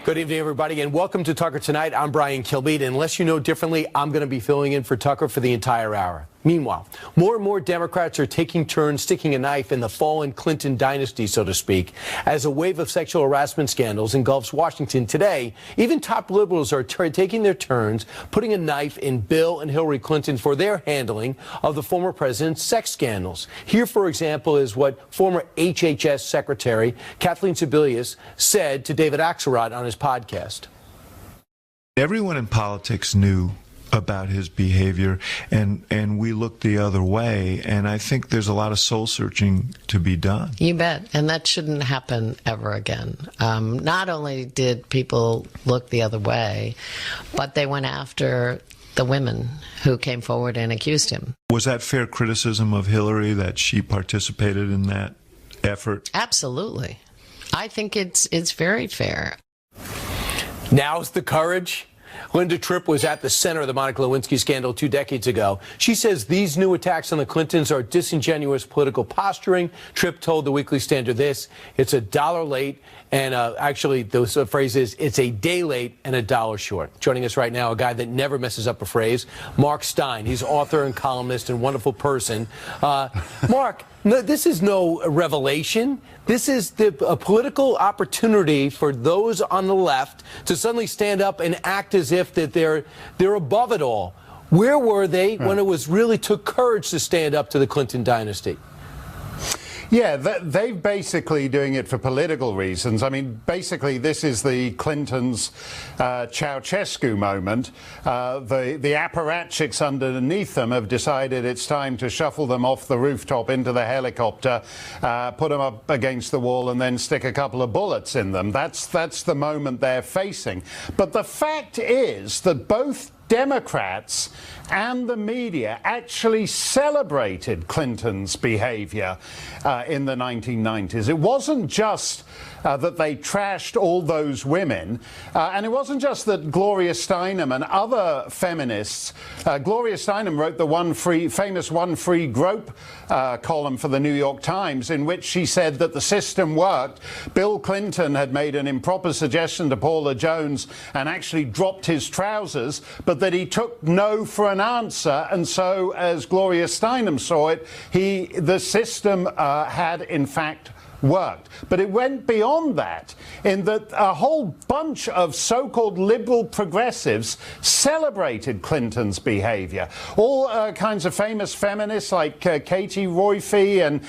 Good evening, everybody, and welcome to Tucker Tonight. I'm Brian Kilmeade. Unless you know differently, I'm going to be filling in for Tucker for the entire hour. Meanwhile, more and more Democrats are taking turns sticking a knife in the fallen Clinton dynasty, so to speak, as a wave of sexual harassment scandals engulfs Washington today. Even top liberals are taking their turns, putting a knife in Bill and Hillary Clinton for their handling of the former president's sex scandals. Here, for example, is what former HHS Secretary Kathleen Sebelius said to David Axelrod on his podcast. Everyone in politics knew about his behavior, and we looked the other way, and I think there's a lot of soul searching to be done. You bet, and that shouldn't happen ever again. Not only did people look the other way, but they went after the women who came forward and accused him. Was that fair criticism of Hillary, that she participated in that effort? Absolutely. I think it's very fair. Now's the courage. Linda Tripp was at the center of the Monica Lewinsky scandal 2 decades ago. She says these new attacks on the Clintons are disingenuous political posturing. Tripp told the Weekly Standard this: it's $1 late, and actually the phrase is, it's a day late and $1 short. Joining us right now, a guy that never messes up a phrase, Mark Steyn. He's author and columnist and wonderful person. Mark, no, this is no revelation. This is a political opportunity for those on the left to suddenly stand up and act as if that they're above it all. Where were they when it was really took courage to stand up to the Clinton dynasty? Yeah, they're basically doing it for political reasons. I mean, basically, this is the Clintons' Ceausescu moment. The apparatchiks underneath them have decided it's time to shuffle them off the rooftop into the helicopter, put them up against the wall, and then stick a couple of bullets in them. That's the moment they're facing. But the fact is that both Democrats and the media actually celebrated Clinton's behavior in the 1990s. It wasn't just that they trashed all those women, and it wasn't just that Gloria Steinem and other feminists. Gloria Steinem wrote the famous One Free Grope column for the New York Times, in which she said that the system worked. Bill Clinton had made an improper suggestion to Paula Jones and actually dropped his trousers, but that he took no for an answer, and so, as Gloria Steinem saw it, the system had in fact worked. But it went beyond that, in that a whole bunch of so-called liberal progressives celebrated Clinton's behavior. All kinds of famous feminists like Katie Roiphe and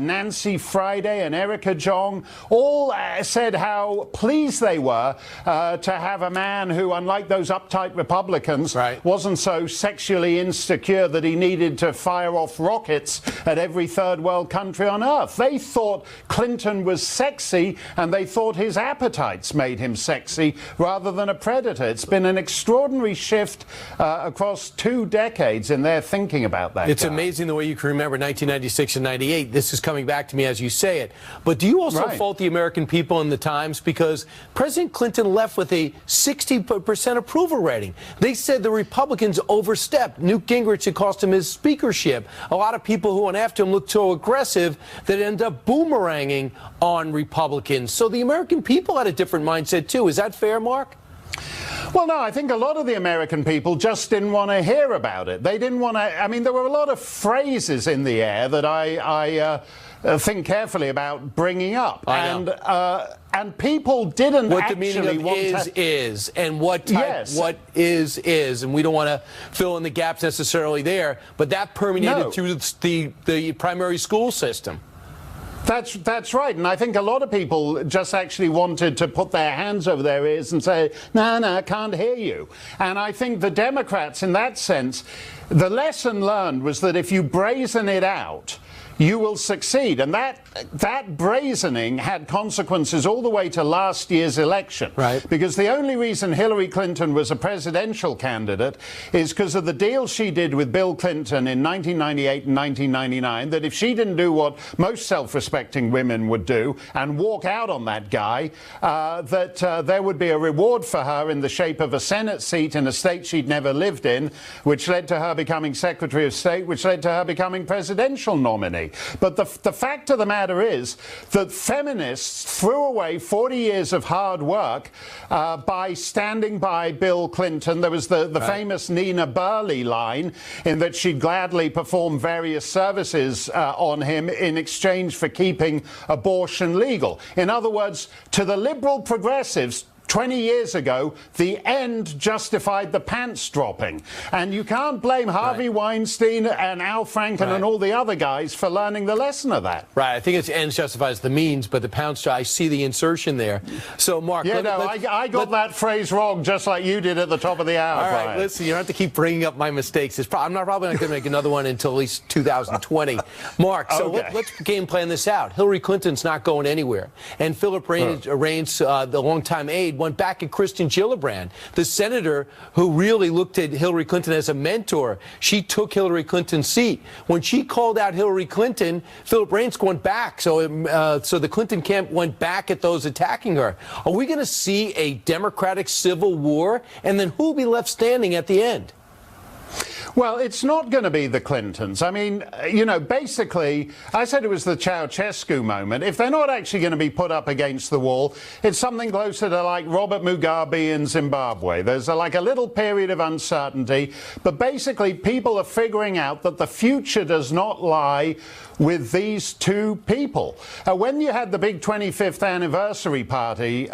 Nancy Friday and Erica Jong all said how pleased they were to have a man who, unlike those uptight Republicans, wasn't so sexually insecure that he needed to fire off rockets at every third world country on earth. They thought Clinton was sexy, and they thought his appetites made him sexy rather than a predator. It's been an extraordinary shift across 2 decades in their thinking about that. It's amazing the way you can remember 1996 and 98. This is coming back to me as you say it. But do you also fault the American people and the Times? Because President Clinton left with a 60% approval rating. They said the Republicans overstepped. Newt Gingrich had cost him his speakership. A lot of people who went after him looked so aggressive that it ended up boomeranging on Republicans. So the American people had a different mindset too. Is that fair, Mark? Well, no, I think a lot of the American people just didn't want to hear about it. They didn't want to. I mean, there were a lot of phrases in the air that I think carefully about bringing up. And people didn't what actually the meaning of is, and what type, what is, and we don't want to fill in the gaps necessarily there, but that permeated through the primary school system. That's right, and I think a lot of people just actually wanted to put their hands over their ears and say, no, I can't hear you. And I think the Democrats, in that sense, the lesson learned was that if you brazen it out, you will succeed. And that brazening had consequences all the way to last year's election. Because the only reason Hillary Clinton was a presidential candidate is because of the deal she did with Bill Clinton in 1998 and 1999, that if she didn't do what most self-respecting women would do and walk out on that guy, there would be a reward for her in the shape of a Senate seat in a state she'd never lived in, which led to her becoming Secretary of State, which led to her becoming presidential nominee. politically. But the fact of the matter is that feminists threw away 40 years of hard work by standing by Bill Clinton. There was the famous Nina Burley line in that she'd gladly perform various services on him in exchange for keeping abortion legal. In other words, to the liberal progressives, 20 years ago, the end justified the pants dropping. And you can't blame Harvey Weinstein and Al Franken and all the other guys for learning the lesson of that. Right. I think it's ends justifies the means, but the pants, I see the insertion there. So, Mark. Yeah, I got that phrase wrong just like you did at the top of the hour. All right, Brian. listen, you don't have to keep bringing up my mistakes. I'm probably not going to make another one until at least 2020. Mark, so let's game plan this out. Hillary Clinton's not going anywhere. And Philip Reines, the longtime aide, went back at Kristen Gillibrand, the senator who really looked at Hillary Clinton as a mentor. She took Hillary Clinton's seat. When she called out Hillary Clinton, Philip Reines went back. So the Clinton camp went back at those attacking her. Are we going to see a Democratic civil war? And then who will be left standing at the end? Well, it's not going to be the Clintons. I mean, you know, basically, I said it was the Ceausescu moment. If they're not actually going to be put up against the wall, it's something closer to like Robert Mugabe in Zimbabwe. There's like a little period of uncertainty, but basically people are figuring out that the future does not lie with these two people. When you had the big 25th anniversary party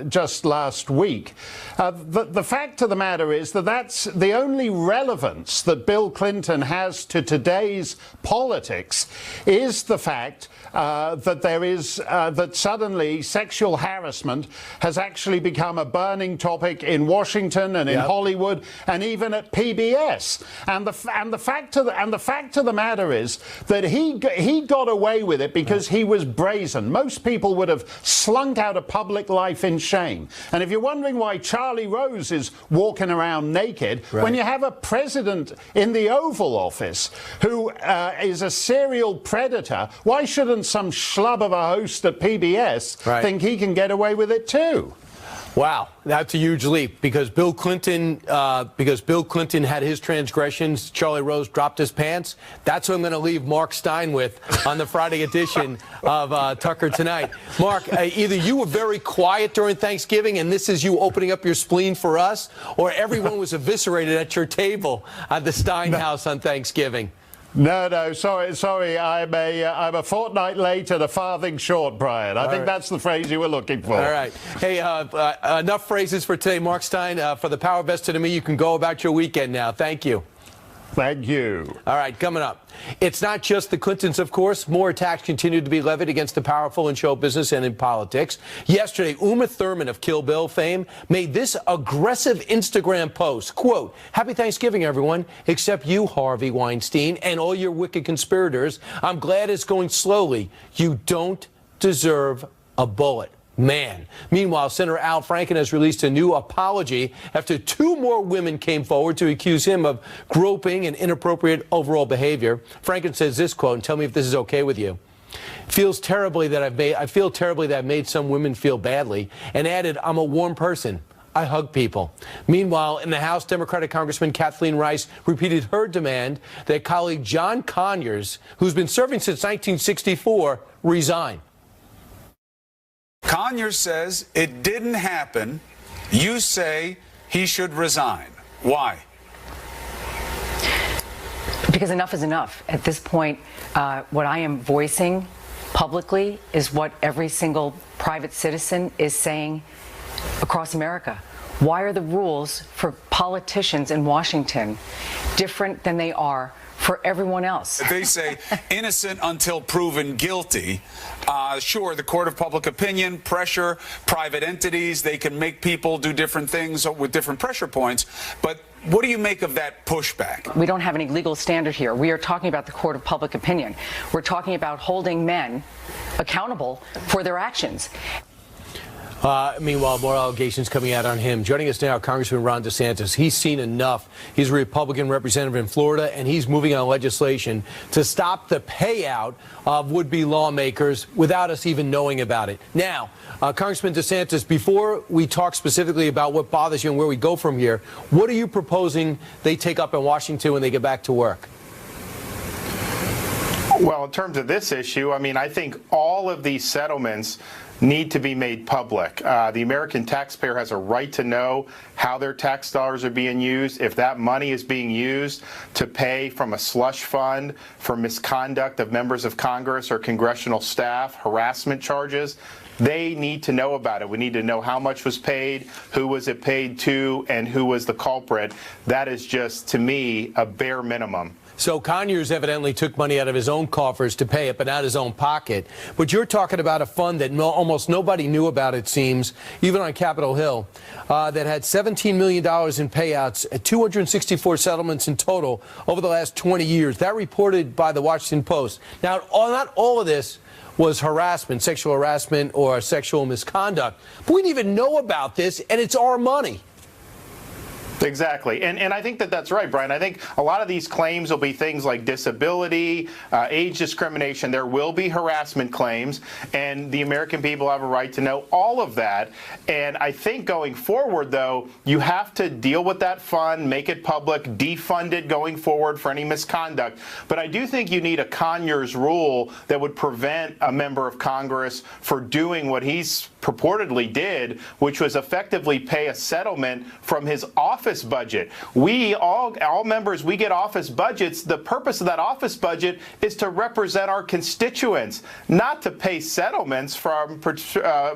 just last week, the fact of the matter is that that's the only relevance that Bill Clinton has to today's politics is the fact that there is that suddenly sexual harassment has actually become a burning topic in Washington and in Hollywood and even at PBS. And the fact of the matter is that he got away with it because he was brazen. Most people would have slunk out of public life in shame. And if you're wondering why Charlie Rose is walking around naked, when you have a president in the Oval Office who is a serial predator, why shouldn't some schlub of a host at PBS think he can get away with it too? Wow, that's a huge leap because Bill Clinton had his transgressions. Charlie Rose dropped his pants. That's what I'm going to leave Mark Stein with on the Friday edition of Tucker Tonight. Mark, either you were very quiet during Thanksgiving, and this is you opening up your spleen for us, or everyone was eviscerated at your table at the Stein house on Thanksgiving. No, sorry. I'm a fortnight late and a farthing short, Brian. I think that's the phrase you were looking for. All right. Hey, enough phrases for today. Mark Stein, for the power vested in me, you can go about your weekend now. Thank you. Thank you. All right, coming up. It's not just the Clintons, of course. More attacks continue to be levied against the powerful in show business and in politics. Yesterday, Uma Thurman of Kill Bill fame made this aggressive Instagram post. Quote, "Happy Thanksgiving, everyone, except you, Harvey Weinstein, and all your wicked conspirators. I'm glad it's going slowly. You don't deserve a bullet." Man. Meanwhile, Senator Al Franken has released a new apology after two more women came forward to accuse him of groping and inappropriate overall behavior. Franken says this quote, and tell me if this is okay with you. I feel terribly that I've made some women feel badly, and added, "I'm a warm person. I hug people." Meanwhile, in the House, Democratic Congressman Kathleen Rice repeated her demand that colleague John Conyers, who's been serving since 1964, resign. Conyers says it didn't happen. You say he should resign. Why? Because enough is enough. At this point, what I am voicing publicly is what every single private citizen is saying across America. Why are the rules for politicians in Washington different than they are for everyone else? They say innocent until proven guilty. Sure, the court of public opinion, pressure, private entities, they can make people do different things with different pressure points. But what do you make of that pushback? We don't have any legal standard here. We are talking about the court of public opinion. We're talking about holding men accountable for their actions. Meanwhile, more allegations coming out on him. Joining us now, Congressman Ron DeSantis. He's seen enough. He's a Republican representative in Florida, and he's moving on legislation to stop the payout of would-be lawmakers without us even knowing about it. Now, Congressman DeSantis, before we talk specifically about what bothers you and where we go from here, what are you proposing they take up in Washington when they get back to work? Well, in terms of this issue, I mean, I think all of these settlements need to be made public. The American taxpayer has a right to know how their tax dollars are being used. If that money is being used to pay from a slush fund for misconduct of members of Congress or congressional staff, harassment charges, they need to know about it. We need to know how much was paid, who was it paid to, and who was the culprit. That is just, to me, a bare minimum. So Conyers evidently took money out of his own coffers to pay it, but not his own pocket. But you're talking about a fund that almost nobody knew about, it seems, even on Capitol Hill, that had $17 million in payouts, 264 settlements in total over the last 20 years. That reported by the Washington Post. Now, not all of this was harassment, sexual harassment or sexual misconduct. But we didn't even know about this, and it's our money. Exactly. And I think that that's right, Brian. I think a lot of these claims will be things like disability, age discrimination. There will be harassment claims, and the American people have a right to know all of that. And I think going forward, though, you have to deal with that fund, make it public, defund it going forward for any misconduct. But I do think you need a Conyers rule that would prevent a member of Congress for doing what he's purportedly did, which was effectively pay a settlement from his office budget. We all members, we get office budgets. The purpose of that office budget is to represent our constituents, not to pay settlements from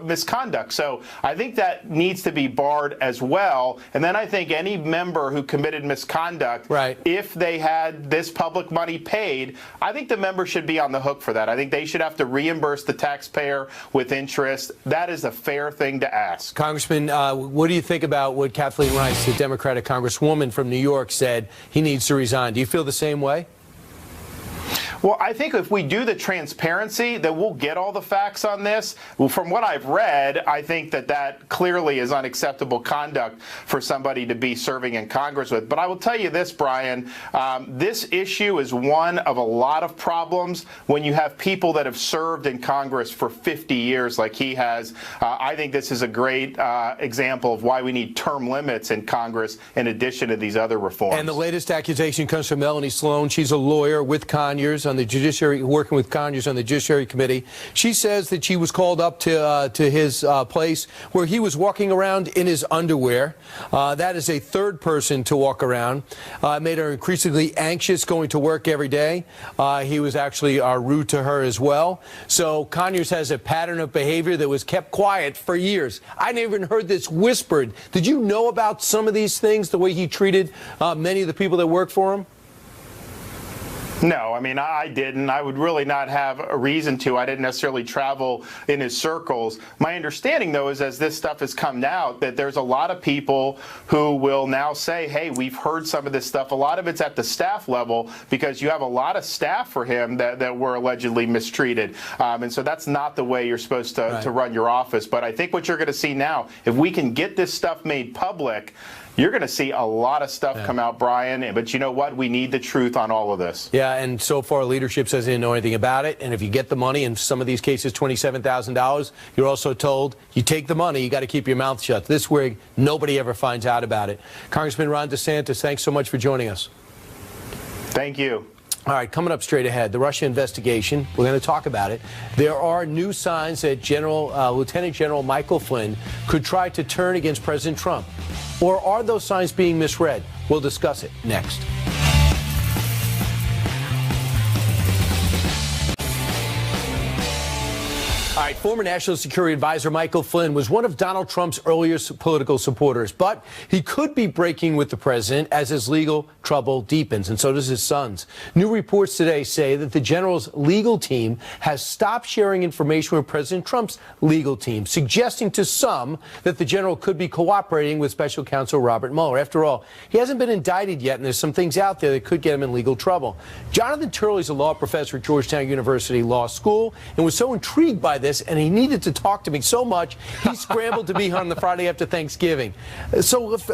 misconduct. So I think that needs to be barred as well. And then I think any member who committed misconduct, if they had this public money paid, I think the member should be on the hook for that. I think they should have to reimburse the taxpayer with interest. That is a fair thing to ask. Congressman, what do you think about what Kathleen Rice, the Democratic Congresswoman from New York, said he needs to resign? Do you feel the same way? Well, I think if we do the transparency, then we'll get all the facts on this. Well, from what I've read, I think that that clearly is unacceptable conduct for somebody to be serving in Congress with. But I will tell you this, Brian, this issue is one of a lot of problems when you have people that have served in Congress for 50 years like he has. I think this is a great example of why we need term limits in Congress in addition to these other reforms. And the latest accusation comes from Melanie Sloan. She's a lawyer with Conyers on the Judiciary, working with Conyers on the Judiciary Committee. She says that she was called up to his place where he was walking around in his underwear. That is a third person to walk around. Made her increasingly anxious going to work every day. He was actually rude to her as well. So Conyers has a pattern of behavior that was kept quiet for years. I never even heard this whispered. Did you know about some of these things, the way he treated many of the people that work for him? No, I mean, I didn't. I would really not have a reason to. I didn't necessarily travel in his circles. My understanding, though, is as this stuff has come out, that there's a lot of people who will now say, hey, we've heard some of this stuff. A lot of it's at the staff level because you have a lot of staff for him that were allegedly mistreated. And so that's not the way you're supposed to run your office. But I think what you're going to see now, if we can get this stuff made public, you're going to see a lot of stuff come out, Brian. But you know what? We need the truth on all of this. Yeah, and so far leadership says they didn't know anything about it. And if you get the money, in some of these cases, $27,000, you're also told you take the money, you got to keep your mouth shut. This way, nobody ever finds out about it. Congressman Ron DeSantis, thanks so much for joining us. Thank you. All right, coming up straight ahead, the Russia investigation. We're going to talk about it. There are new signs that Lieutenant General Michael Flynn could try to turn against President Trump. Or are those signs being misread? We'll discuss it next. All right, former National Security Advisor Michael Flynn was one of Donald Trump's earliest political supporters, but he could be breaking with the president as his legal trouble deepens, and so does his son's. New reports today say that the general's legal team has stopped sharing information with President Trump's legal team, suggesting to some that the general could be cooperating with Special Counsel Robert Mueller. After all, he hasn't been indicted yet, and there's some things out there that could get him in legal trouble. Jonathan Turley is a law professor at Georgetown University Law School and was so intrigued by this, and he needed to talk to me so much, he scrambled to be here on the Friday after Thanksgiving. So if,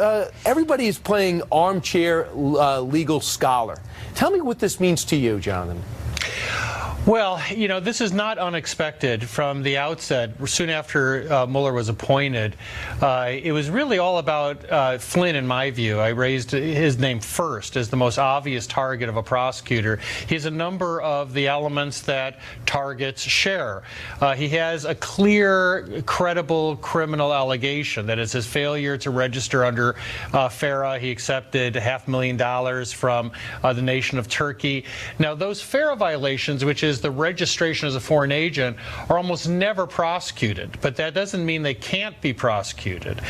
everybody is playing armchair legal scholar. Tell me what this means to you, Jonathan. Well, you know, this is not unexpected from the outset. Soon after Mueller was appointed, it was really all about Flynn, in my view. I raised his name first as the most obvious target of a prosecutor. He has a number of the elements that targets share. He has a clear, credible criminal allegation. That is his failure to register under FARA. He accepted $500,000 from the nation of Turkey. Now, those FARA violations, which is the registration as a foreign agent, are almost never prosecuted, but that doesn't mean they can't be prosecuted.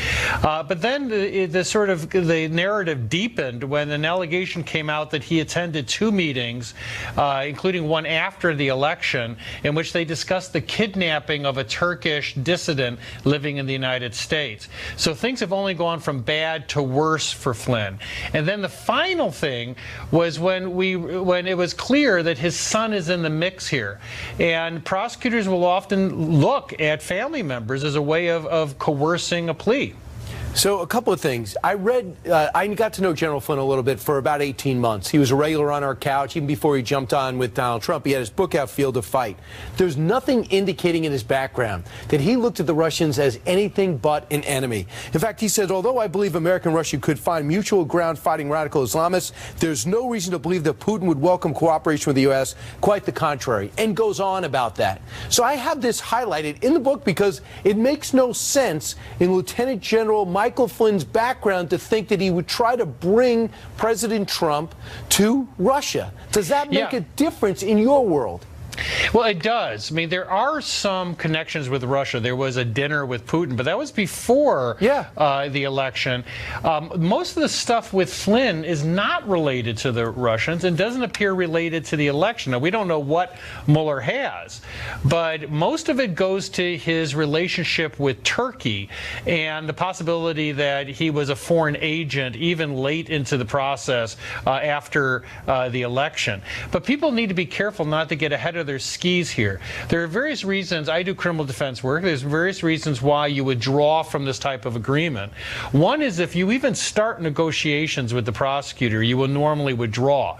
But then the narrative deepened when an allegation came out that he attended 2 meetings, including one after the election, in which they discussed the kidnapping of a Turkish dissident living in the United States. So things have only gone from bad to worse for Flynn. And then the final thing was when it was clear that his son is in the mix here. And prosecutors will often look at family members as a way of coercing a plea. So a couple of things. I got to know General Flynn a little bit for about 18 months. He was a regular on our couch. Even before he jumped on with Donald Trump, he had his book out, Field of Fight. There's nothing indicating in his background that he looked at the Russians as anything but an enemy. In fact, he says, although I believe America and Russia could find mutual ground fighting radical Islamists, there's no reason to believe that Putin would welcome cooperation with the U.S. Quite the contrary, and goes on about that. So I have this highlighted in the book because it makes no sense in Lieutenant General Michael Flynn's background to think that he would try to bring President Trump to Russia. Does that make a difference in your world? Well, it does. I mean, there are some connections with Russia. There was a dinner with Putin, but that was before the election. Most of the stuff with Flynn is not related to the Russians and doesn't appear related to the election. Now, we don't know what Mueller has, but most of it goes to his relationship with Turkey and the possibility that he was a foreign agent even late into the process after the election. But people need to be careful not to get ahead of their skis here. There are various reasons. I do criminal defense work. There's various reasons why you would draw from this type of agreement. One is if you even start negotiations with the prosecutor, you will normally withdraw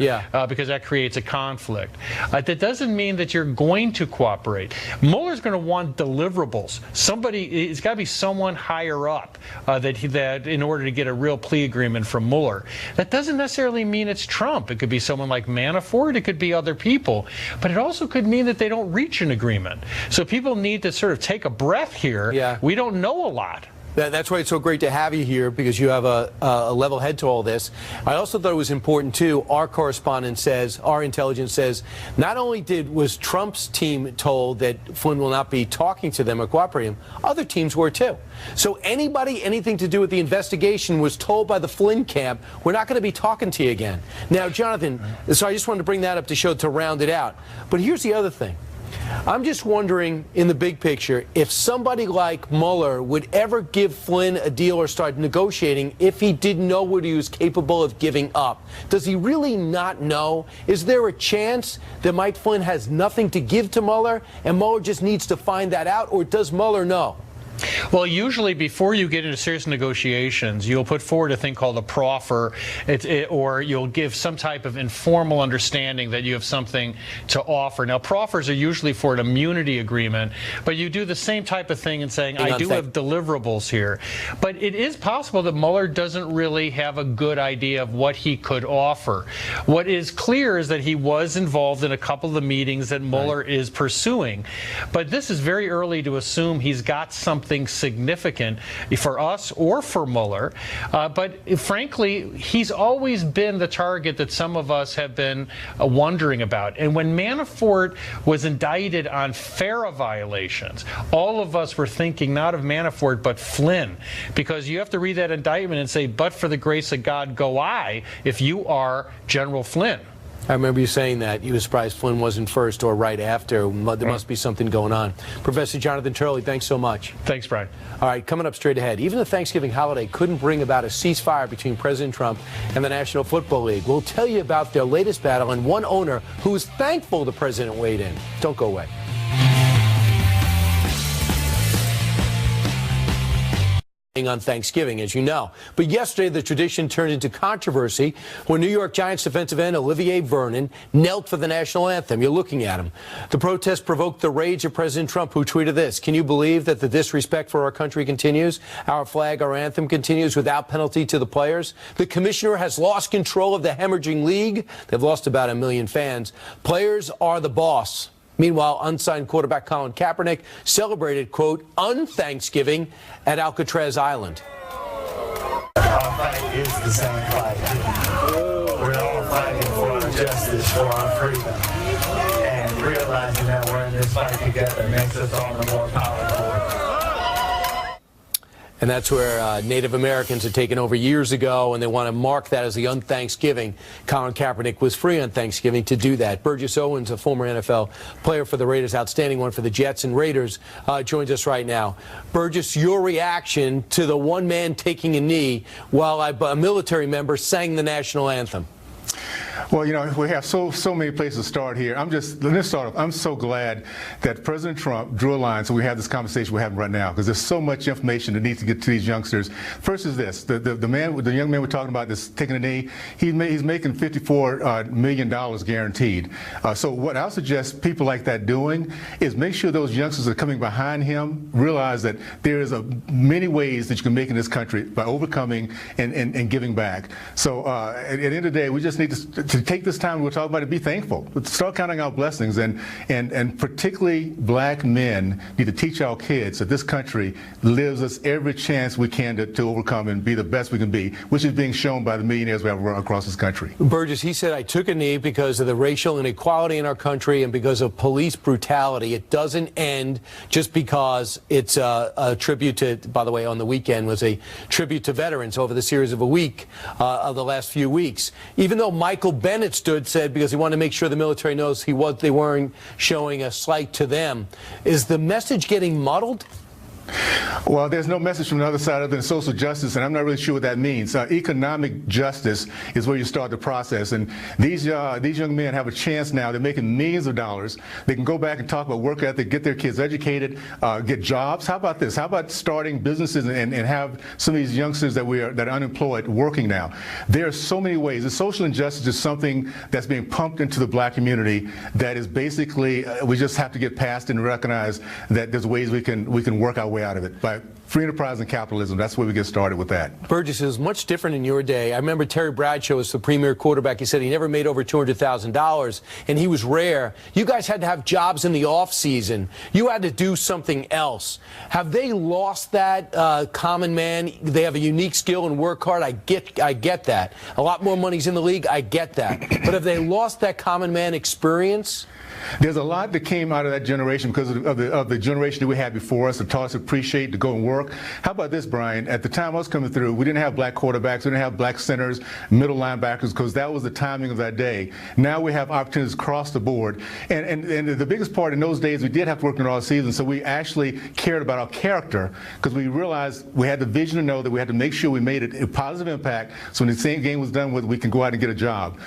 because that creates a conflict. That doesn't mean that you're going to cooperate. Mueller's going to want deliverables. It's got to be someone higher up that in order to get a real plea agreement from Mueller. That doesn't necessarily mean it's Trump. It could be someone like Manafort. It could be other people. But it also could mean that they don't reach an agreement. So people need to sort of take a breath here. We don't know a lot. That's why it's so great to have you here, because you have a level head to all this. I also thought it was important, too. Our correspondent says, our intelligence says, not only was Trump's team told that Flynn will not be talking to them or cooperating, other teams were, too. So anybody, anything to do with the investigation was told by the Flynn camp, we're not going to be talking to you again. Now, Jonathan, so I just wanted to bring that up to round it out. But here's the other thing. I'm just wondering, in the big picture, if somebody like Mueller would ever give Flynn a deal or start negotiating if he didn't know what he was capable of giving up. Does he really not know? Is there a chance that Mike Flynn has nothing to give to Mueller and Mueller just needs to find that out, or does Mueller know? Well, usually before you get into serious negotiations, you'll put forward a thing called a proffer, or you'll give some type of informal understanding that you have something to offer. Now, proffers are usually for an immunity agreement, but you do the same type of thing in saying, I do have deliverables here. But it is possible that Mueller doesn't really have a good idea of what he could offer. What is clear is that he was involved in a couple of the meetings that Mueller is pursuing. But this is very early to assume he's got something significant for us or for Mueller. But frankly, he's always been the target that some of us have been wondering about. And when Manafort was indicted on FARA violations, all of us were thinking not of Manafort but Flynn, because you have to read that indictment and say, but for the grace of God go I, if you are General Flynn. I remember you saying that. You were surprised Flynn wasn't first or right after. There must be something going on. Professor Jonathan Turley, thanks so much. Thanks, Brian. All right, coming up straight ahead. Even the Thanksgiving holiday couldn't bring about a ceasefire between President Trump and the National Football League. We'll tell you about their latest battle and one owner who is thankful the president weighed in. Don't go away. on Thanksgiving, as you know. But yesterday, the tradition turned into controversy when New York Giants defensive end Olivier Vernon knelt for the national anthem. You're looking at him. The protest provoked the rage of President Trump, who tweeted this: "Can you believe that the disrespect for our country continues? Our flag, our anthem continues without penalty to the players. The commissioner has lost control of the hemorrhaging league. They've lost about 1 million fans. Players are the boss." Meanwhile, unsigned quarterback Colin Kaepernick celebrated, quote, "un-Thanksgiving" at Alcatraz Island. Our fight is the same fight. We're all fighting for justice, for our freedom. And realizing that we're in this fight together makes us all the more powerful. And that's where Native Americans had taken over years ago, and they want to mark that as the un-Thanksgiving. Colin Kaepernick was free on Thanksgiving to do that. Burgess Owens, a former NFL player for the Raiders, outstanding one for the Jets and Raiders, joins us right now. Burgess, your reaction to the one man taking a knee while a military member sang the national anthem? Well, you know, we have so many places to start here. Let's start off. I'm so glad that President Trump drew a line so we have this conversation we're having right now, because there's so much information that needs to get to these youngsters. First is this: the young man we're talking about that's taking a knee, he's making $54 million guaranteed. So what I'll suggest people like that doing is make sure those youngsters that are coming behind him realize that there is many ways that you can make in this country by overcoming and giving back. So at the end of the day, we just need to take this time we're talking about to be thankful. Start counting our blessings, and particularly black men need to teach our kids that this country lives us every chance we can to overcome and be the best we can be, which is being shown by the millionaires we have across this country. Burgess, he said, "I took a knee because of the racial inequality in our country and because of police brutality. It doesn't end just because it's a tribute to," by the way, on the weekend was a tribute to veterans over the series of a week of the last few weeks. Even though Michael Bennett said because he wanted to make sure the military knows they weren't showing a slight to them. Is the message getting muddled? Well, there's no message from the other side other than social justice, and I'm not really sure what that means. Economic justice is where you start the process, and these young men have a chance now. They're making millions of dollars. They can go back and talk about work ethic, get their kids educated, get jobs. How about this? How about starting businesses and have some of these youngsters that are unemployed working now? There are so many ways. The social injustice is something that's being pumped into the black community that is basically we just have to get past and recognize that there's ways we can work our way out of it by free enterprise and capitalism. That's where we get started with that. Burgess, is much different in your day. I remember Terry Bradshaw was the premier quarterback. He said he never made over $200,000, and he was rare. You guys had to have jobs in the off season. You had to do something else. Have they lost that common man? They have a unique skill and work hard. I get that. A lot more money's in the league. I get that. But have they lost that common man experience? There's a lot that came out of that generation because of the generation that we had before us, that taught us to appreciate, to go and work. How about this, Brian? At the time I was coming through, we didn't have black quarterbacks, we didn't have black centers, middle linebackers, because that was the timing of that day. Now we have opportunities across the board. And the biggest part in those days, we did have to work in all season, so we actually cared about our character because we realized we had the vision to know that we had to make sure we made it a positive impact, so when the same game was done with, we can go out and get a job.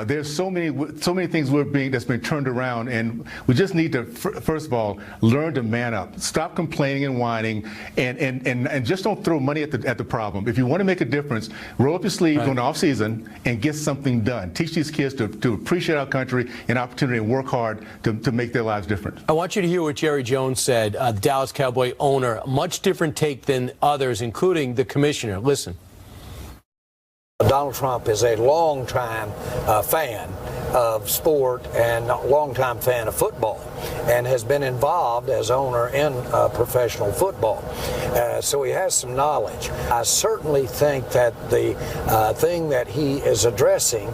There's so many things that's been turned around. And we just need to, first of all, learn to man up. Stop complaining and whining, and just don't throw money at the problem. If you want to make a difference, roll up your sleeves during the off season and get something done. Teach these kids to appreciate our country and opportunity and work hard to make their lives different. I want you to hear what Jerry Jones said, the Dallas Cowboy owner. Much different take than others, including the commissioner. Listen. Donald Trump is a long-time fan of sport and a longtime fan of football, and has been involved as owner in professional football. So he has some knowledge. I certainly think that the thing that he is addressing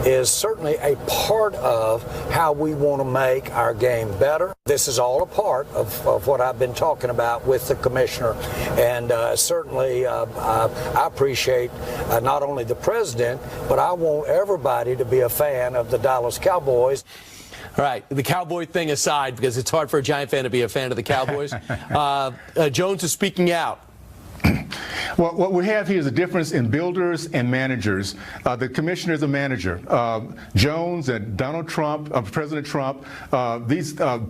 is certainly a part of how we want to make our game better. This is all a part of what I've been talking about with the commissioner, and certainly I appreciate not only the president, but I want everybody to be a fan of the Dallas Cowboys. All right, the Cowboy thing aside, because it's hard for a Giant fan to be a fan of the Cowboys, Jones is speaking out. Well, what we have here is a difference in builders and managers. The commissioner is a manager. Jones and Donald Trump, President Trump,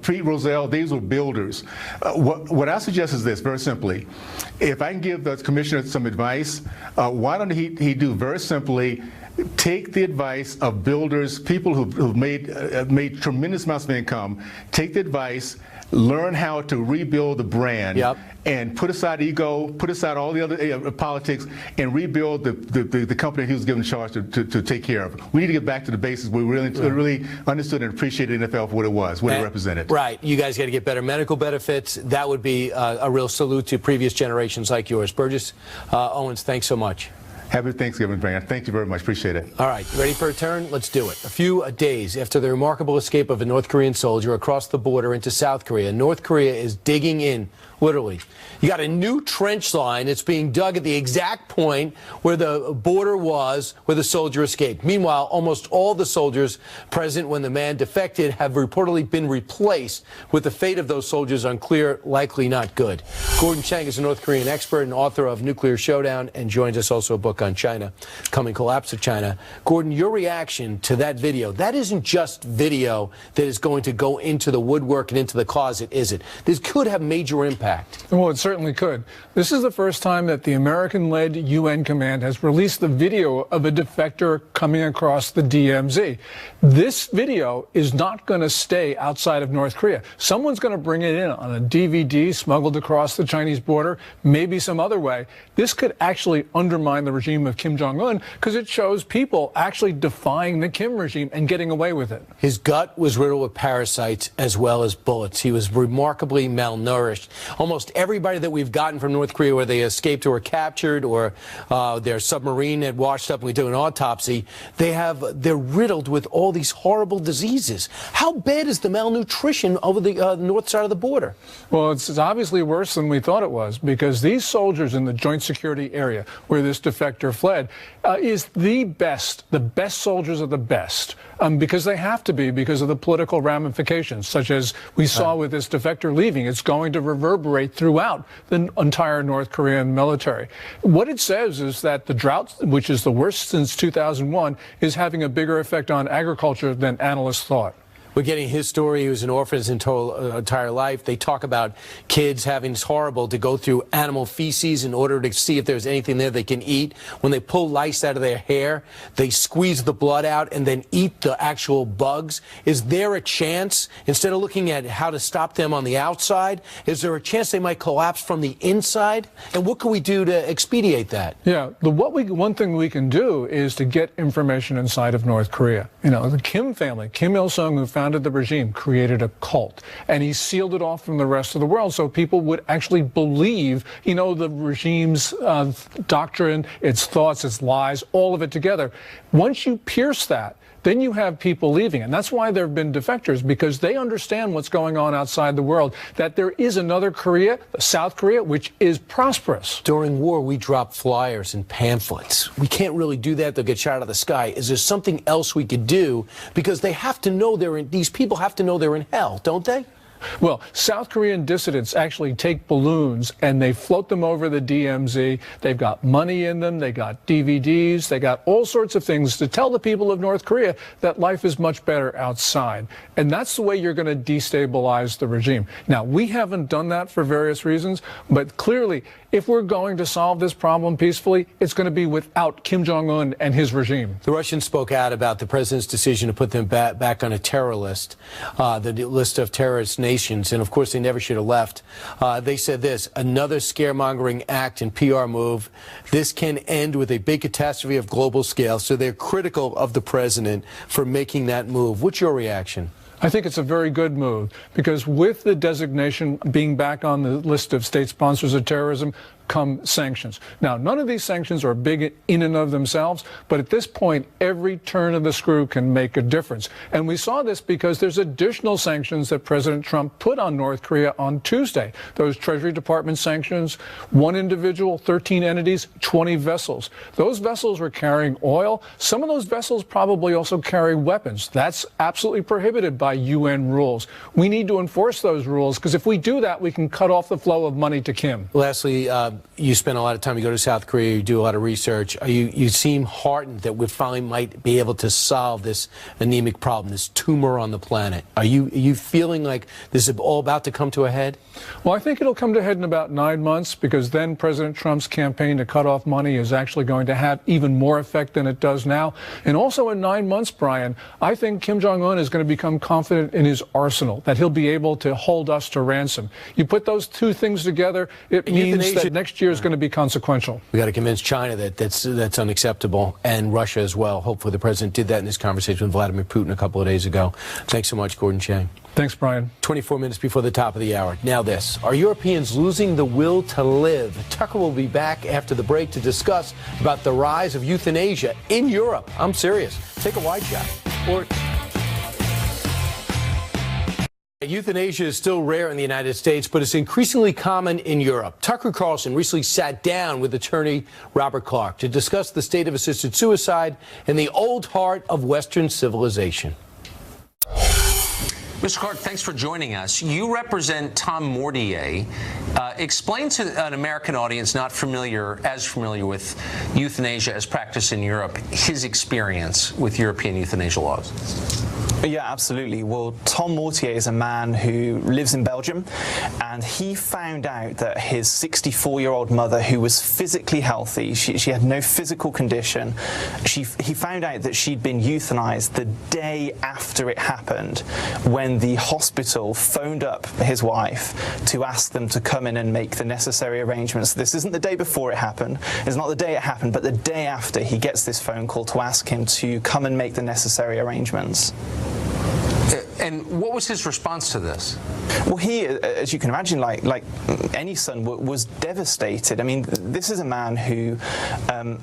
Pete Rozelle, these were builders. What I suggest is this, very simply. If I can give the commissioner some advice, why don't he do very simply, take the advice of builders, people who've made tremendous amounts of income, take the advice, learn how to rebuild the brand, and put aside ego, put aside all the other politics, and rebuild the company he was given charge to take care of. We need to get back to the basics. We really understood and appreciated the NFL for what it was, what it represented. Right. You guys got to get better medical benefits. That would be a real salute to previous generations like yours. Burgess Owens, thanks so much. Happy Thanksgiving, Brian. Thank you very much. Appreciate it. All right. Ready for a turn? Let's do it. A few days after the remarkable escape of a North Korean soldier across the border into South Korea, North Korea is digging in, literally. You got a new trench line. It's being dug at the exact point where the border was, where the soldier escaped. Meanwhile, almost all the soldiers present when the man defected have reportedly been replaced, with the fate of those soldiers unclear, likely not good. Gordon Chang is a North Korean expert and author of Nuclear Showdown, and joins us also a book on China, Coming Collapse of China. Gordon, your reaction to that video, that isn't just video that is going to go into the woodwork and into the closet, is it? This could have major impact. Well, it certainly could. This is the first time that the American-led UN command has released the video of a defector coming across the DMZ. This video is not going to stay outside of North Korea. Someone's going to bring it in on a DVD smuggled across the Chinese border, maybe some other way. This could actually undermine the regime of Kim Jong-un, because it shows people actually defying the Kim regime and getting away with it. His gut was riddled with parasites as well as bullets. He was remarkably malnourished. Almost everybody that we've gotten from North Korea, where they escaped or were captured, or their submarine had washed up and we do an autopsy, they're riddled with all these horrible diseases. How bad is the malnutrition over the north side of the border? Well, it's obviously worse than we thought it was, because these soldiers in the joint security area where this defector fled is the best soldiers of the best, because they have to be, because of the political ramifications, such as we saw with this defector leaving. It's going to reverberate throughout the entire North Korean military. What it says is that the drought, which is the worst since 2001, is having a bigger effect on agriculture than analysts thought. We're getting his story. He was an orphan his entire life. They talk about kids having, it's horrible, to go through animal feces in order to see if there's anything there they can eat. When they pull lice out of their hair, they squeeze the blood out and then eat the actual bugs. Is there a chance, instead of looking at how to stop them on the outside, is there a chance they might collapse from the inside? And what can we do to expedite that? Yeah, one thing we can do is to get information inside of North Korea. You know, the Kim family, Kim Il-sung, who founded the regime, created a cult, and he sealed it off from the rest of the world so people would actually believe, you know, the regime's doctrine, its thoughts, its lies, all of it together. Once you pierce that, then you have people leaving. And that's why there have been defectors, because they understand what's going on outside the world, that there is another Korea, South Korea, which is prosperous. During war, we drop flyers and pamphlets. We can't really do that. They'll get shot out of the sky. Is there something else we could do? Because they have to know these people have to know they're in hell, don't they? Well, South Korean dissidents actually take balloons and they float them over the DMZ. They've got money in them. They got DVDs. They got all sorts of things to tell the people of North Korea that life is much better outside. And that's the way you're going to destabilize the regime. Now, we haven't done that for various reasons, but clearly, if we're going to solve this problem peacefully, it's going to be without Kim Jong-un and his regime. The Russians spoke out about the president's decision to put them back on a terror list, the list of terrorist nations, and of course they never should have left. They said this: another scaremongering act and PR move. This can end with a big catastrophe of global scale. So they're critical of the president for making that move. What's your reaction? I think it's a very good move, because with the designation being back on the list of state sponsors of terrorism come sanctions. Now, none of these sanctions are big in and of themselves, but at this point, every turn of the screw can make a difference. And we saw this because there's additional sanctions that President Trump put on North Korea on Tuesday. Those Treasury Department sanctions, 1 individual, 13 entities, 20 vessels. Those vessels were carrying oil. Some of those vessels probably also carry weapons. That's absolutely prohibited by UN rules. We need to enforce those rules, because if we do that, we can cut off the flow of money to Kim. Lastly, you spend a lot of time, you go to South Korea, you do a lot of research. You seem heartened that we finally might be able to solve this anemic problem, this tumor on the planet. Are you feeling like this is all about to come to a head? Well, I think it'll come to a head in about 9 months, because then President Trump's campaign to cut off money is actually going to have even more effect than it does now. And also in 9 months, Brian, I think Kim Jong-un is going to become confident in his arsenal, that he'll be able to hold us to ransom. You put those two things together, it means that next year is going to be consequential. We got to convince China that that's unacceptable, and Russia as well. Hopefully the president did that in his conversation with Vladimir Putin a couple of days ago. Thanks so much, Gordon Chang. Thanks, Brian. 24 minutes before the top of the hour. Now this. Are Europeans losing the will to live? Tucker will be back after the break to discuss about the rise of euthanasia in Europe. I'm serious. Take a wide shot. Euthanasia is still rare in the United States, but it's increasingly common in Europe. Tucker Carlson recently sat down with attorney Robert Clark to discuss the state of assisted suicide and the old heart of Western civilization. Mr. Clark, thanks for joining us. You represent Tom Mortier. Explain to an American audience not as familiar with euthanasia as practiced in Europe, his experience with European euthanasia laws. Yeah, absolutely. Well, Tom Mortier is a man who lives in Belgium, and he found out that his 64-year-old mother, who was physically healthy, she had no physical condition, he found out that she'd been euthanized the day after it happened, when the hospital phoned up his wife to ask them to come in and make the necessary arrangements. This isn't the day before it happened, it's not the day it happened, but the day after he gets this phone call to ask him to come and make the necessary arrangements. And what was his response to this? Well, he, as you can imagine, like any son, was devastated. I mean, this is a man who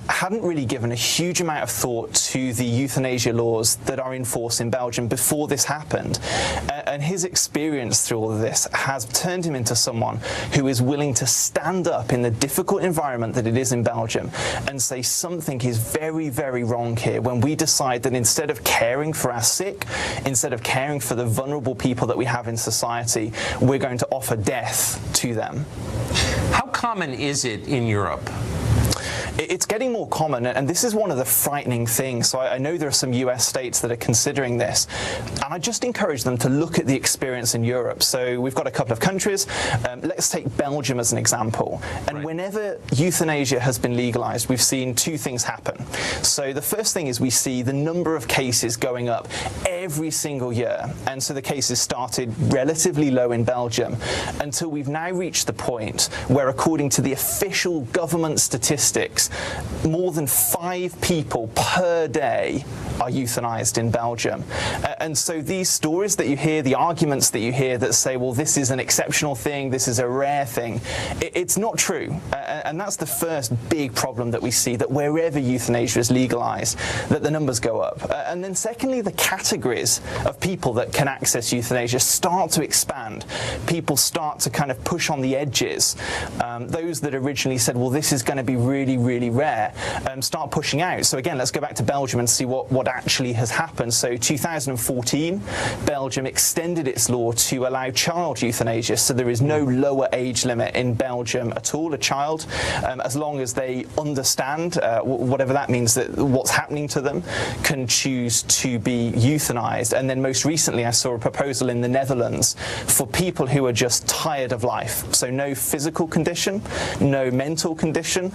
hadn't really given a huge amount of thought to the euthanasia laws that are in force in Belgium before this happened. And his experience through all of this has turned him into someone who is willing to stand up in the difficult environment that it is in Belgium and say something is very, very wrong here when we decide that instead of caring for our sick, instead of caring for the vulnerable people that we have in society, we're going to offer death to them. How common is it in Europe? It's getting more common, and this is one of the frightening things. So I know there are some US states that are considering this, and I just encourage them to look at the experience in Europe. So we've got a couple of countries. Let's take Belgium as an example. And whenever euthanasia has been legalized, we've seen two things happen. So the first thing is we see the number of cases going up every single year. And so the cases started relatively low in Belgium until we've now reached the point where, according to the official government statistics, more than 5 people per day are euthanized in Belgium. And so these stories that you hear, the arguments that you hear that say, well, this is an exceptional thing, this is a rare thing, it's not true. And that's the first big problem that we see, that wherever euthanasia is legalized, that the numbers go up. And then secondly, the categories of people that can access euthanasia start to expand. People start to kind of push on the edges. Those that originally said, well, this is going to be really, really rare, start pushing out. So again, let's go back to Belgium and see what actually has happened. So 2014, Belgium extended its law to allow child euthanasia. So there is no lower age limit in Belgium at all. A child, as long as they understand, whatever that means, that what's happening to them, can choose to be euthanized. And then most recently, I saw a proposal in the Netherlands for people who are just tired of life. So no physical condition, no mental condition,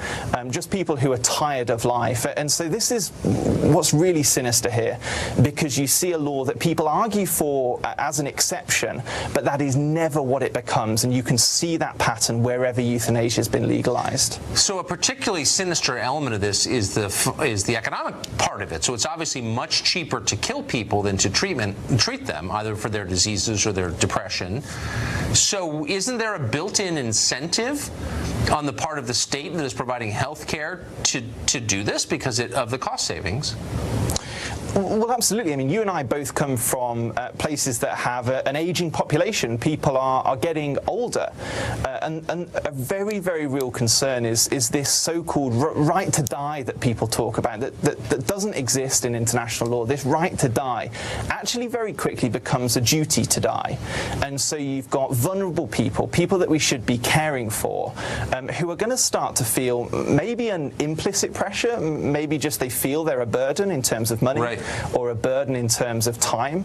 just people who are tired of life. And so this is what's really sinister here, because you see a law that people argue for as an exception, but that is never what it becomes, and you can see that pattern wherever euthanasia has been legalized. So a particularly sinister element of this is the economic part of it. So it's obviously much cheaper to kill people than to treat them, either for their diseases or their depression. So isn't there a built-in incentive on the part of the state that is providing health care to do this because of the cost savings? Well, absolutely. I mean, you and I both come from places that have an aging population. People are getting older. And a very, very real concern is this so-called right to die that people talk about, that doesn't exist in international law. This right to die actually very quickly becomes a duty to die. And so you've got vulnerable people that we should be caring for, who are going to start to feel maybe an implicit pressure, maybe just they feel they're a burden in terms of money, right, or a burden in terms of time,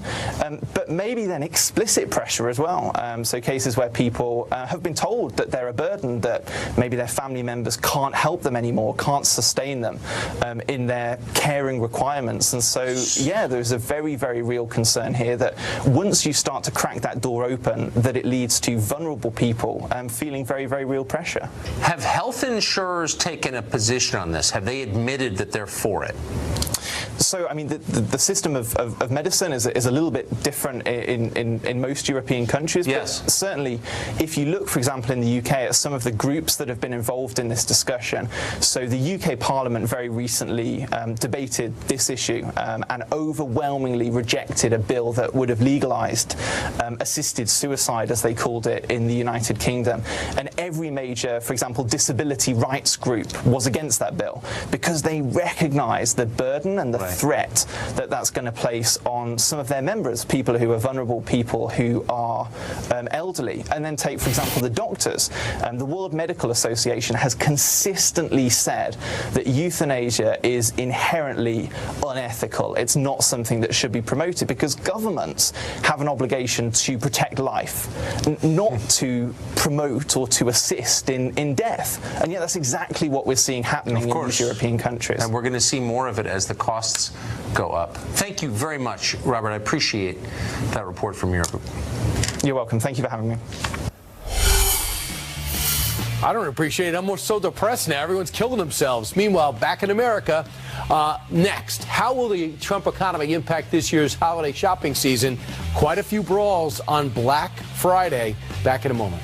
but maybe then explicit pressure as well. So cases where people have been told that they're a burden, that maybe their family members can't help them anymore, can't sustain them in their caring requirements. And so, yeah, there's a very, very real concern here that once you start to crack that door open, that it leads to vulnerable people feeling very, very real pressure. Have health insurers taken a position on this? Have they admitted that they're for it? So, I mean, the system of medicine is a little bit different in most European countries. Yes. But certainly, if you look, for example, in the UK at some of the groups that have been involved in this discussion, so the UK Parliament very recently debated this issue and overwhelmingly rejected a bill that would have legalised assisted suicide, as they called it, in the United Kingdom. And every major, for example, disability rights group was against that bill because they recognise the burden and the threat that that's going to place on some of their members, people who are vulnerable, people who are elderly. And then take, for example, the doctors. The World Medical Association has consistently said that euthanasia is inherently unethical. It's not something that should be promoted because governments have an obligation to protect life, not to promote or to assist in death. And yet that's exactly what we're seeing happening in these European countries. And we're going to see more of it as the costs go up. Thank you very much, Robert. I appreciate that report from Europe. You're welcome. Thank you for having me. I don't appreciate it. I'm more so depressed now. Everyone's killing themselves. Meanwhile, back in America, next, how will the Trump economy impact this year's holiday shopping season? Quite a few brawls on Black Friday. Back in a moment.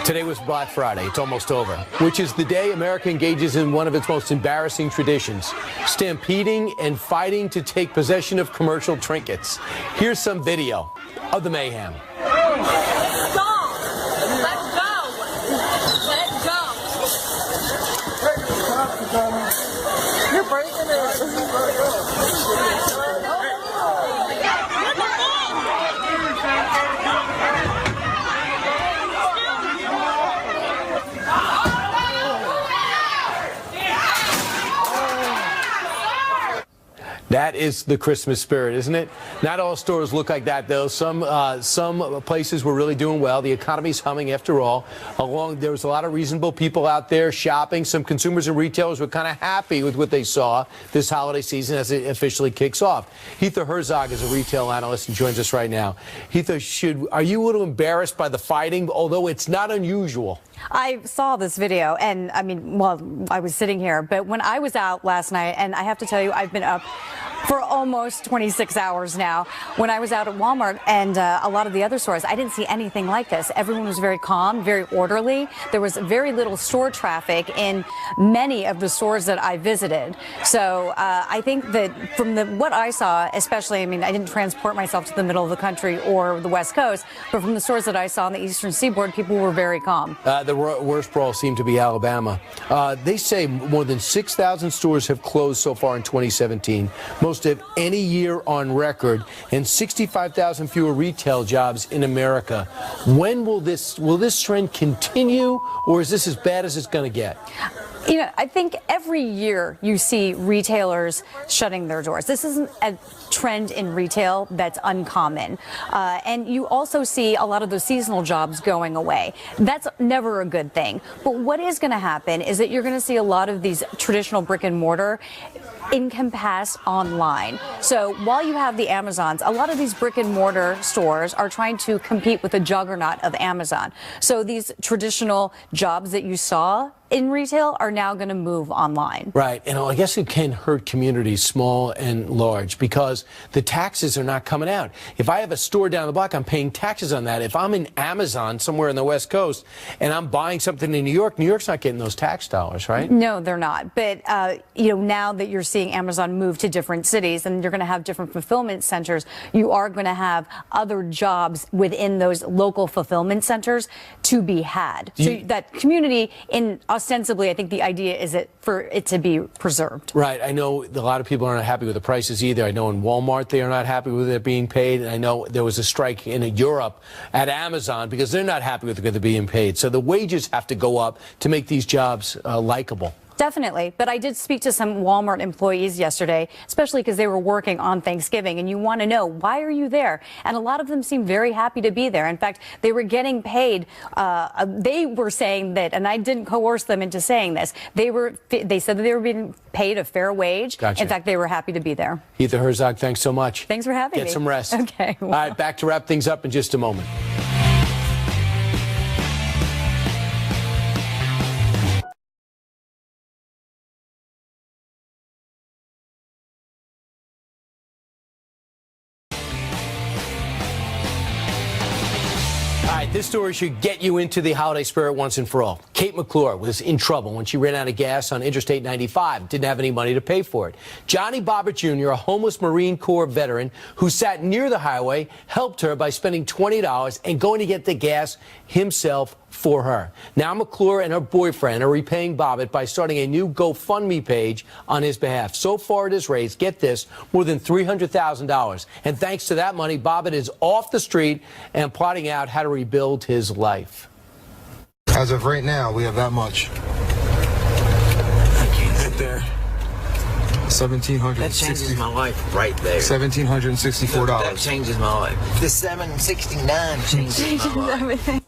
Today was Black Friday. It's almost over, which is the day America engages in one of its most embarrassing traditions, stampeding and fighting to take possession of commercial trinkets. Here's some video of the mayhem. Stop! Let go! Let go! You're breaking it. That is the Christmas spirit, isn't it? Not all stores look like that, though. Some places were really doing well. The economy's humming, after all. There was a lot of reasonable people out there shopping. Some consumers and retailers were kind of happy with what they saw this holiday season as it officially kicks off. Heather Herzog is a retail analyst and joins us right now. Heather, are you a little embarrassed by the fighting, although it's not unusual? I saw this video, and I mean, well, I was sitting here, but when I was out last night, and I have to tell you, I've been up for almost 26 hours now. When I was out at Walmart and a lot of the other stores, I didn't see anything like this. Everyone was very calm, very orderly. There was very little store traffic in many of the stores that I visited. So I think that from what I saw, especially, I mean, I didn't transport myself to the middle of the country or the West Coast, but from the stores that I saw on the Eastern Seaboard, people were very calm. The worst brawl seemed to be Alabama. They say more than 6,000 stores have closed so far in 2017. Most of any year on record, and 65,000 fewer retail jobs in America. When will this trend continue, or is this as bad as it's going to get? You know, I think every year you see retailers shutting their doors. This isn't a trend in retail that's uncommon. And you also see a lot of those seasonal jobs going away. That's never a good thing. But what is going to happen is that you're going to see a lot of these traditional brick and mortar encompass online. So while you have the Amazons, a lot of these brick and mortar stores are trying to compete with the juggernaut of Amazon. So these traditional jobs that you saw in retail are now going to move online. Right, and I guess it can hurt communities, small and large, because the taxes are not coming out. If I have a store down the block, I'm paying taxes on that. If I'm in Amazon somewhere in the West Coast and I'm buying something in New York's not getting those tax dollars, right? No, they're not. But, now that you're seeing Amazon move to different cities and you're going to have different fulfillment centers, you are going to have other jobs within those local fulfillment centers to be had. So that community, ostensibly, I think the idea is for it to be preserved. Right. I know a lot of people are not happy with the prices either. I know in Walmart they are not happy with it being paid. And I know there was a strike in Europe at Amazon because they're not happy with it being paid. So the wages have to go up to make these jobs likable. Definitely. But I did speak to some Walmart employees yesterday, especially because they were working on Thanksgiving. And you want to know, why are you there? And a lot of them seem very happy to be there. In fact, they were getting paid. They were saying that, and I didn't coerce them into saying this, they said that they were being paid a fair wage. Gotcha. In fact, they were happy to be there. Heather Herzog, thanks so much. Thanks for having me. Get some rest. Okay. All right, back to wrap things up in just a moment. This story should get you into the holiday spirit once and for all. Kate McClure was in trouble when she ran out of gas on Interstate 95, didn't have any money to pay for it. Johnny Bobbitt Jr., a homeless Marine Corps veteran who sat near the highway, helped her by spending $20 and going to get the gas himself for her. Now McClure and her boyfriend are repaying Bobbitt by starting a new GoFundMe page on his behalf. So far it has raised, get this, more than $300,000. And thanks to that money, Bobbitt is off the street and plotting out how to rebuild his life. As of right now, we have that much. Right there. $1,760. That changes my life right there. $1,764. That changes my life. The $769 changes my life. Everything.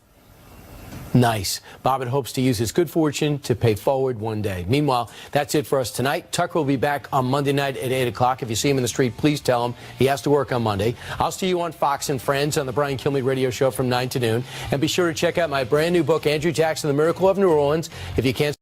Nice. Bobbitt hopes to use his good fortune to pay forward one day. Meanwhile, that's it for us tonight. Tucker will be back on Monday night at 8 o'clock. If you see him in the street, please tell him he has to work on Monday. I'll see you on Fox and Friends on the Brian Kilmeade Radio Show from 9 to noon. And be sure to check out my brand new book, Andrew Jackson, The Miracle of New Orleans. If you can't